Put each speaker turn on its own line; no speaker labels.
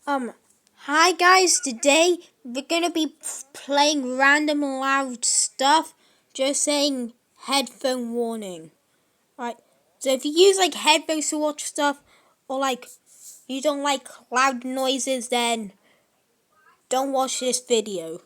Um, Hi guys, today we're gonna be playing random loud stuff, just saying headphone warning. Right, so if you use headphones to watch stuff, or you don't like loud noises, then don't watch this video.